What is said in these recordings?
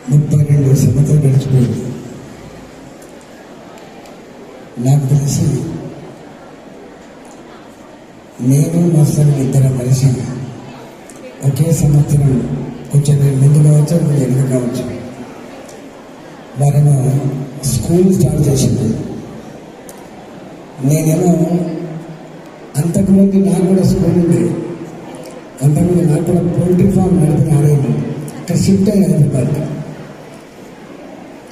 32 సంవత్సరాలు గడిచిపోయింది. నాకు తెలిసి నేను మాస్టర్ ఇద్దరు కలిసి ఒకే సంవత్సరం కొంచెం ముందు కావచ్చు, కొంచెం వెనుక కావచ్చు, వారేమో స్కూల్ స్టార్ట్ చేసింది. నేనేమో అంతకుముందు నాకు కూడా స్కూల్ ఉంది. అంతకుముందు నాకు కూడా పోల్ట్రీ ఫామ్ నడిపిన ఆడేది. అక్కడ షిఫ్ట్ అయ్యి హైదరాబాద్.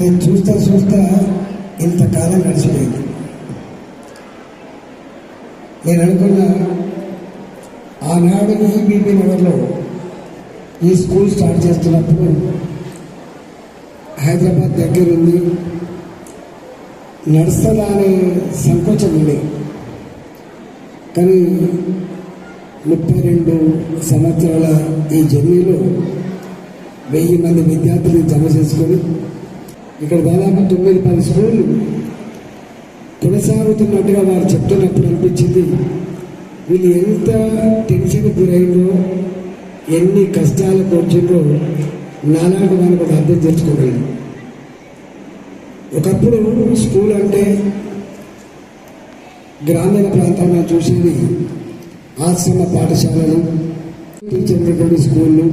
నేను చూస్తా ఇంతకాలం గడిచిపోయింది. నేను అనుకున్న ఆనాడు ఈబీపీ నగర్లో ఈ స్కూల్ స్టార్ట్ చేస్తున్నప్పుడు హైదరాబాద్ దగ్గర ఉంది, నడుస్తుందా అనే సంకోచం ఉంది. కానీ 32 సంవత్సరాల ఈ జర్నీలో 1000 మంది విద్యార్థులను జమ చేసుకొని ఇక్కడ దాదాపు 9-10 స్కూళ్ళు కొనసాగుతున్నట్టుగా వారు చెప్తున్నప్పుడు అనిపించింది, వీళ్ళు ఎంత టెన్షన్ గురైందో, ఎన్ని కష్టాలకు వచ్చిందో నాలాంటి వాళ్ళు కూడా అర్థం చేసుకోగలను. ఒకప్పుడు స్కూల్ అంటే గ్రామీణ ప్రాంతంలో చూసేది ఆశ్రమ పాఠశాలలు, టీచర్ స్కూళ్ళు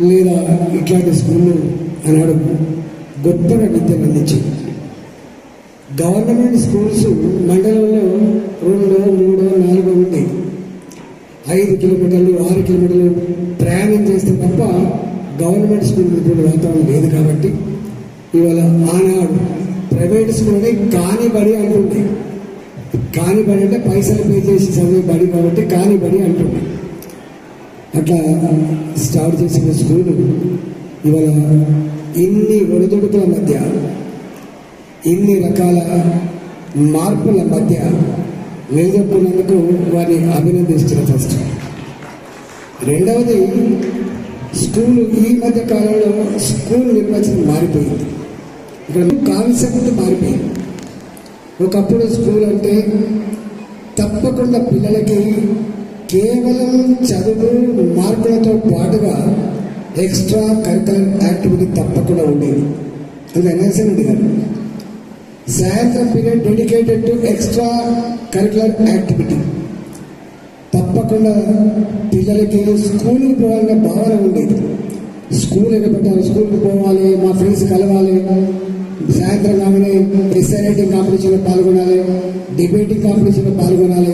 లేదా ఇట్లాంటి స్కూళ్ళు అన్నాడు గొప్పగా విద్యను అందించింది. గవర్నమెంట్ స్కూల్స్ మండలంలో 2, 3, 4 ఉంటాయి. 5 కిలోమీటర్లు 6 కిలోమీటర్లు ప్రయాణం చేస్తే తప్ప గవర్నమెంట్ స్కూల్ వాతావరణం లేదు. కాబట్టి ఇవాళ ఆనాడు ప్రైవేట్ స్కూల్ కాని బడి అంటుంది. కాని బడి అంటే పైసలు పే చేసి చదివే బడి కాబట్టి కాని బడి అంటుంది. అట్లా స్టార్ట్ చేసిన స్కూలు ఇవాళ ఇన్ని ఒడిదుడుకుల మధ్య, ఇన్ని రకాల మార్పుల మధ్య నిలదొక్కున్నందుకు వారిని అభినందిస్తున్న ఫస్ట్. రెండవది, స్కూలు ఈ మధ్య కాలంలో స్కూల్ నిర్వచనం మారిపోయింది. ఇక్కడ కాన్సెప్ట్ మారిపోయింది. ఒకప్పుడు స్కూల్ అంటే తప్పకుండా పిల్లలకి కేవలం చదువు మార్కులతో పాటుగా ఎక్స్ట్రా కరికులర్ యాక్టివిటీ తప్పకుండా ఉండేది. అది ఎన్ఎస్ఎండి గారు సాయంత్రం period dedicated to extra curricular activity. తప్పకుండా పిల్లలకి స్కూల్కి పోవాలనే భావన ఉండేది. స్కూల్ ఎక్కబెట్టాలి, స్కూల్కి పోవాలి, మా ఫ్రెండ్స్ కలవాలి, సాయంత్రం కాగానే ఎస్ఐ రైటింగ్ కాంపిటీషన్లో పాల్గొనాలి, డిబేటింగ్ కాంపిటీషన్లో పాల్గొనాలి,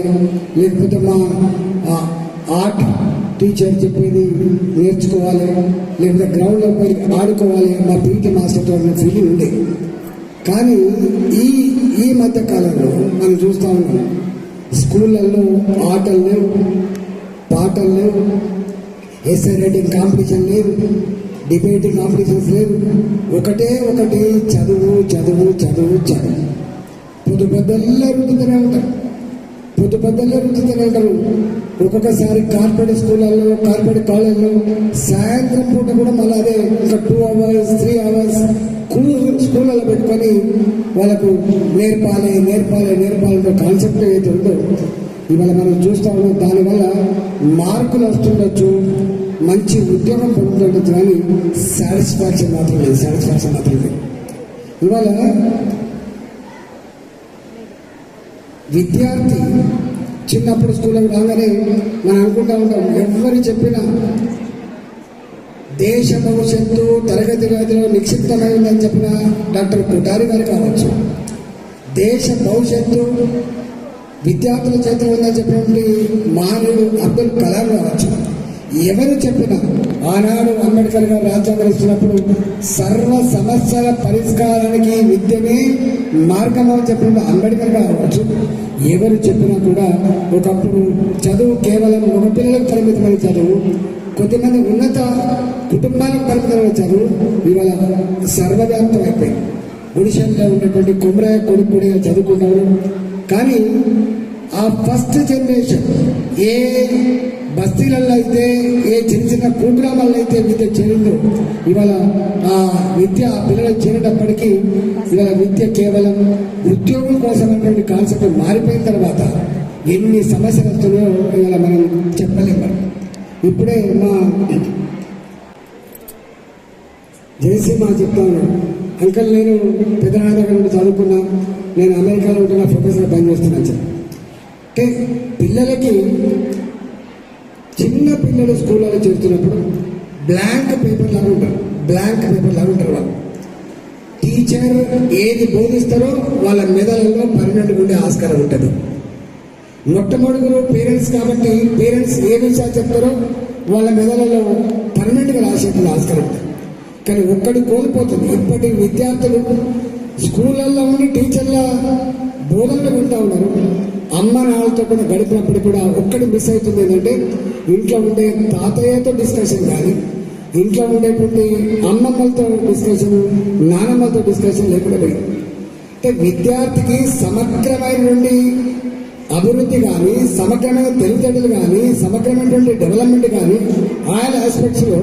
లేకపోతే మా ఆర్ట్ టీచర్ చెప్పేది నేర్చుకోవాలి, లేకపోతే గ్రౌండ్లో పోయి ఆడుకోవాలి, మా పీటీ మాస్టర్తో ఫీలింగ్ ఉండే. కానీ ఈ మధ్య కాలంలో మనం చూస్తూ ఉన్నాం, స్కూళ్ళల్లో ఆటలు లేవు, పాటలు లేవు, ఎస్ఐ రైటింగ్ కాంపిటీషన్ లేదు, డిబేటింగ్ కాంపిటీషన్స్ లేదు. ఒకటి చదువు చదువు చదువు చదువు. పొద్దుపొద్దల్లా రుద్దుతూనే ఉంటారు. ఒక్కొక్కసారి కార్పొరేట్ స్కూళ్ళల్లో, కార్పొరేట్ కాలేజీలో సాయంత్రం పూట కూడా మళ్ళీ అదే ఒక 2 hours 3 hours స్కూళ్ళలో పెట్టుకొని వాళ్ళకు నేర్పాలి కాన్సెప్ట్ ఏదైతే ఉందో ఇవాళ మనం చూస్తూ ఉన్నాం. దానివల్ల మార్కులు వస్తుండొచ్చు, మంచి ఉద్యోగం పొందుతుండొచ్చు, కానీ సాటిస్ఫాక్షన్ మాత్రం లేదు. ఇవాళ విద్యార్థి చిన్నప్పుడు స్కూల్కి రాగానే మనం అనుకుంటా ఉంటాం, ఎవరు చెప్పినా దేశ భవిష్యత్తు తరగతి గదిలో నిక్షిప్తమైందని చెప్పిన డాక్టర్ కొఠారి గారు కావచ్చు, దేశ భవిష్యత్తు విద్యార్థుల చేతిలో ఉందని చెప్పినటువంటి మహనీయుడు అబ్దుల్ కలాం కావచ్చు, ఎవరు చెప్పినా ఆనాడు అంబేద్కర్ గారు రాజ్యాంగం ఇస్తున్నప్పుడు సర్వ సమస్యల పరిష్కారానికి విద్యనే మార్గం అని చెప్పిన అంబేద్కర్ గారు కావచ్చు, ఎవరు చెప్పినా కూడా ఒకప్పుడు చదువు కేవలం ఒక పిల్లలకు పరిమితమైన చదువు, కొద్దిమంది ఉన్నత కుటుంబాలకు పరిమితమైన చదువు ఇవాళ సర్వవ్యాప్తం అయిపోయింది. గుడిసెల్లో ఉన్నటువంటి కుమరయ్య కొడుకు కూడా చదువుకున్నారు. కానీ ఆ ఫస్ట్ జనరేషన్ ఏ బస్తీలలో అయితే, ఏ చిన్న కుగ్రామాల్లో అయితే విద్య చేరిందో ఇవాళ ఆ విద్య పిల్లలకు చేరేటప్పటికీ ఇవాళ విద్య కేవలం ఉద్యోగం కోసం అనేటువంటి కాన్సెప్ట్ మారిపోయిన తర్వాత ఎన్ని సమస్యలు వస్తున్నాయో ఇవాళ మనం చెప్పలేము. ఇప్పుడే జయసింహ చెప్తా ఉన్నాడు, అంకల్ నేను పెద్దనాన్న దగ్గర నుండి చదువుకున్నా, నేను అమెరికాలో ఉంటున్న ప్రొఫెసర్ పనిచేస్తున్నాను చెప్పి. అంటే పిల్లలకి చిన్న పిల్లలు స్కూళ్ళలో చేరుతున్నప్పుడు బ్లాంక్ పేపర్ లాగా ఉంటారు వాళ్ళు. టీచర్ ఏది బోధిస్తారో వాళ్ళ మెదడులో పర్మనెంట్గా ఉండే ఆస్కారం ఉంటుంది. మొట్టమొదటి పేరెంట్స్ కాబట్టి పేరెంట్స్ ఏ విషయాలు చెప్తారో వాళ్ళ మెదడులో పర్మనెంట్గా రాసేటువంటి ఆస్కారం ఉంటుంది. కానీ ఒక్కటి కోల్పోతుంది. ఇప్పటి విద్యార్థులు స్కూళ్ళల్లో ఉండి టీచర్ల బోధనలు వింటూ ఉన్నారు, అమ్మ నాన్నలతో కూడా గడిపినప్పుడు కూడా ఒక్కటి మిస్ అవుతుంది. ఏంటంటే ఇంట్లో ఉండే తాతయ్యతో డిస్కషన్ కానీ, ఇంట్లో ఉండేటువంటి అమ్మమ్మలతో డిస్కషన్, నానమ్మలతో డిస్కషన్ లేకుండా పోయింది. అంటే విద్యార్థికి సమగ్రమైన నుండి అభివృద్ధి కానీ, సమగ్రమైన తెలివితేటలు కానీ, సమగ్రమైనటువంటి డెవలప్మెంట్ కానీ ఆల్ ఆస్పెక్ట్స్లో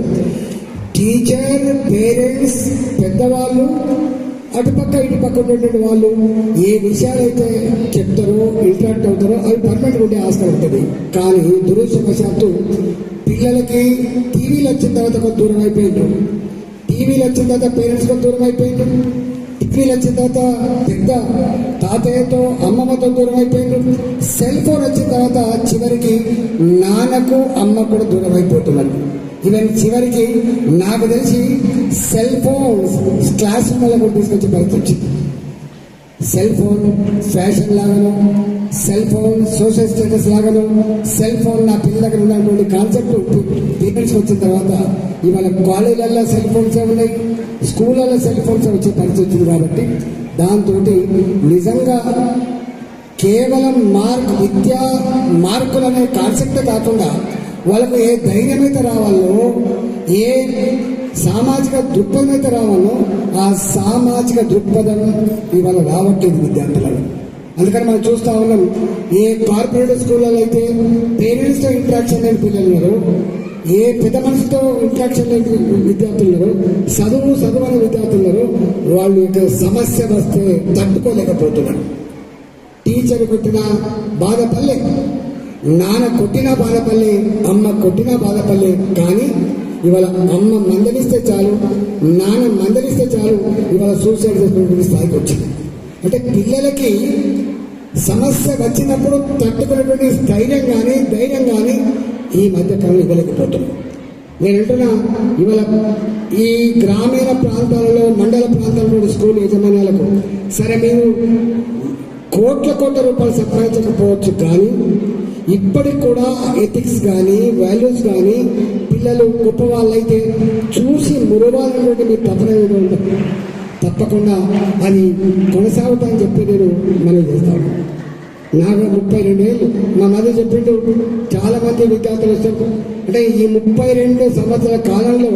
టీచర్, పేరెంట్స్, పెద్దవాళ్ళు, అటుపక్క ఇటుపక్క ఉన్నటువంటి వాళ్ళు ఏ విషయాలైతే చెప్తారో, ఇంటరాక్ట్ అవుతారో అవి పర్మనెంట్ ఉండే ఆస్కారం ఉంటుంది. కానీ దురదృష్టవశాత్తు పిల్లలకి టీవీలు వచ్చిన తర్వాత కొంత దూరం అయిపోయిండ్రు, టీవీలు వచ్చిన తర్వాత పేరెంట్స్ కొంత దూరం అయిపోయిండ్రు, టీవీలు వచ్చిన తర్వాత పెద్ద తాతయ్యతో అమ్మమ్మతో దూరం అయిపోయిండ్రు, సెల్ ఫోన్ వచ్చిన తర్వాత చివరికి నాన్నకు అమ్మ కూడా దూరం అయిపోతున్నారు. ఈవెన్ చివరికి నాకు తెలిసి సెల్ ఫోన్ క్లాస్ రూమ్లో కూడా తీసుకొచ్చే పరిస్థితి వచ్చింది. సెల్ ఫోన్ ఫ్యాషన్ లాగాను, సెల్ ఫోన్ సోషల్ స్టేటస్ లాగాను, సెల్ ఫోన్ నా పిల్లల దగ్గర ఉన్నటువంటి కాన్సెప్ట్ పేరెంట్స్ వచ్చిన తర్వాత ఇవాళ కాలేజీలలో సెల్ ఫోన్సే ఉన్నాయి, స్కూళ్ళలో సెల్ ఫోన్స్ వచ్చే పరిస్థితి వచ్చింది. కాబట్టి దాంతో నిజంగా కేవలం విద్యా మార్కులు అనే కాన్సెప్టే కాకుండా వాళ్ళకు ఏ ధైర్యం అయితే రావాలో, ఏ సామాజిక దృక్పథం అయితే రావాలో ఆ సామాజిక దృక్పథం ఇవాళ రావట్లేదు విద్యార్థులలో. అందుకని మనం చూస్తూ ఉన్నాం, ఏ కార్పొరేట్ స్కూళ్ళలో అయితే పేరెంట్స్తో ఇంట్రాక్షన్ లేని పిల్లలు ఉన్నారు, ఏ పెద్ద మనిషితో ఇంట్రాక్షన్ లేని విద్యార్థులు ఉన్నారు, చదువు అనే విద్యార్థులు ఉన్నారు, వాళ్ళు యొక్క సమస్య వస్తే తట్టుకోలేకపోతున్నారు. టీచర్ కొట్టిన బాధపల్లె, నాన్న కొట్టినా బాధపల్లే, అమ్మ కొట్టినా బాధపల్లే. కానీ ఇవాళ అమ్మ మందలిస్తే చాలు, నాన్న మందలిస్తే చాలు, ఇవాళ సూసైడ్ చేసుకునే స్థాయికి వచ్చింది. అంటే పిల్లలకి సమస్య వచ్చినప్పుడు తట్టుకునేటువంటి ధైర్యం కానీ ఈ మధ్య కాలంలో ఇవ్వలేకపోతున్నాం. నేను అంటున్నా, ఇవాళ ఈ గ్రామీణ ప్రాంతాలలో, మండల ప్రాంతాలలో స్కూల్ యజమానులకు సరే మీరు కోట్ల రూపాయలు సంపాదించకపోవచ్చు, కానీ ఇప్పటికి కూడా ఎథిక్స్ కానీ, వాల్యూస్ కానీ పిల్లలు గొప్ప వాళ్ళైతే చూసి మురవాలన్నటువంటి మీ తపన ఏదో ఉంటుంది. తప్పకుండా అది కొనసాగుతామని చెప్పి నేను మనం చేస్తాను. నాకు 32 ఏళ్ళు, మా మధ్య చెప్పిండు చాలామంది విద్యార్థులు వస్తారు. అంటే ఈ 32 సంవత్సరాల కాలంలో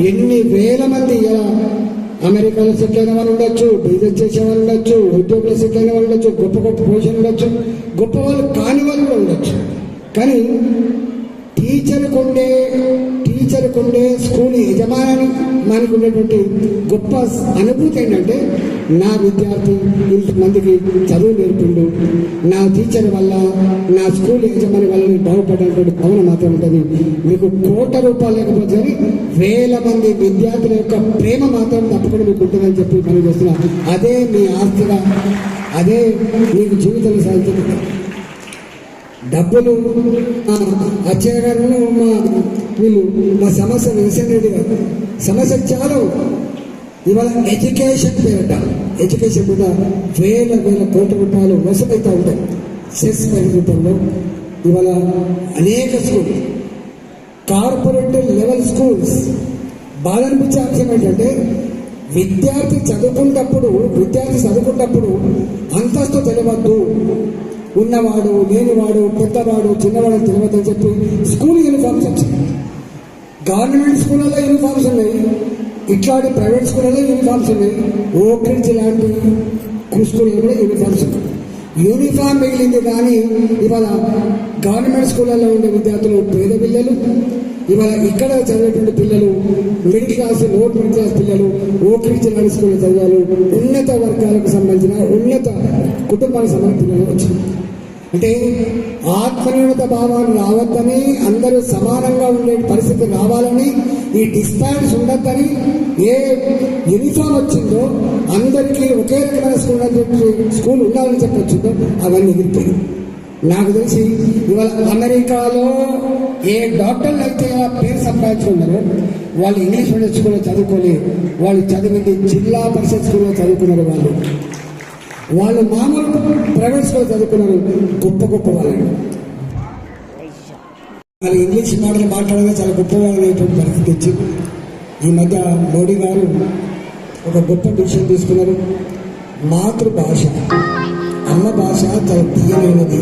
ఎన్ని వేల మంది అమెరికాలో సెటిల్ అయిన వాళ్ళు ఉండొచ్చు, బిజినెస్ చేసే వాళ్ళు ఉండొచ్చు, ఉద్యోగులు సెటిల్ అయిన వాళ్ళు ఉండొచ్చు, గొప్ప పొజిషన్ ఉండొచ్చు, గొప్ప వాళ్ళు కాని వాళ్ళు కూడా ఉండొచ్చు. కానీ టీచర్కు ఉండే స్కూల్ యజమానికి ఉండేటువంటి గొప్ప అనుభూతి ఏంటంటే, నా విద్యార్థి ఇంతమందికి చదువు నేర్పిండు, నా టీచర్ వల్ల, నా స్కూల్ యజమాని వల్ల నేను బాగుపడినటువంటి భావన మాత్రం ఉంటుంది. మీకు కోట్ల రూపాయలు లేకపోతే కానీ వేల మంది విద్యార్థుల యొక్క ప్రేమ మాత్రం తప్పకుండా మీకు ఉంటుందని చెప్పి మనం చేస్తున్నా. అదే మీ ఆస్తిగా, అదే మీకు జీవితంలో సాధించే డబ్బులు. అచ్చయ్య గారు మా సమస్య విన్సెంట్ రెడ్డి గారు సమస్య చాలా. ఇవాళ ఎడ్యుకేషన్ పేరట, ఎడ్యుకేషన్ మీద వేల కోట్ల రూపాయలు వసూలవుతూ ఉంటాయి సెస్ రూపంలో. ఇవాళ అనేక స్కూల్, కార్పొరేట్ లెవెల్ స్కూల్స్. బాధ అనిపించే అంశం ఏంటంటే, విద్యార్థి చదువుకున్నప్పుడు అంతస్తు తెలియవద్దు, ఉన్నవాడు లేనివాడు, పెద్దవాడు చిన్నవాడు తెలియవద్దని చెప్పి స్కూల్ యూనిఫామ్స్ వచ్చాయి. గవర్నమెంట్ స్కూళ్ళలో యూనిఫామ్స్ ఉన్నాయి, ఇట్లాంటి ప్రైవేట్ స్కూళ్ళలో యూనిఫామ్స్ ఉన్నాయి, ఓక్ రిడ్జ్ లాంటి స్కూల్లో కూడా యూనిఫామ్స్ ఉన్నాయి. యూనిఫామ్ మిగిలింది కానీ ఇవాళ గవర్నమెంట్ స్కూళ్ళలో ఉండే విద్యార్థులు పేద పిల్లలు, ఇవాళ ఇక్కడ చదివేటువంటి పిల్లలు middle class, lower middle class పిల్లలు ఓక్ రిడ్జ్ లాంటి స్కూల్లో చదివారు. ఉన్నత వర్గాలకు సంబంధించిన, ఉన్నత కుటుంబాలకు సంబంధించిన పిల్లలు వచ్చింది. అంటే ఆత్మన్యూనత భావాలు రావద్దని, అందరూ సమానంగా ఉండే పరిస్థితి రావాలని, ఈ డిస్పాన్స్ ఉండద్దని, ఏ యూనిఫామ్ వచ్చిందో అందరికీ ఒకే రకమైన స్కూల్ ఉండాలని చెప్పి వచ్చిందో అవన్నీ ఎగిరిపోయి. నాకు తెలిసి ఇవాళ అమెరికాలో ఏ డాక్టర్లు అయితే పేరు సంపాదించుకున్నారో వాళ్ళు ఇంగ్లీష్ మీడియం స్కూల్లో చదువుకొని, వాళ్ళు చదివింది జిల్లా పరిషత్ స్కూల్లో చదువుకున్నారు. వాళ్ళు మామూలు ప్రైవేట్ స్కూల్లో చదువుకున్నారు. గొప్ప గొప్ప వాళ్ళు వాళ్ళు ఇంగ్లీష్ మాటలు మాట్లాడగా చాలా గొప్పవాళ్ళు అనేటువంటి పరిస్థితి వచ్చింది. ఈ మధ్య మోడీ గారు ఒక గొప్ప డిసిషన్ తీసుకున్నారు. మాతృభాష, అమ్మ భాష చాలా తీయమైనది.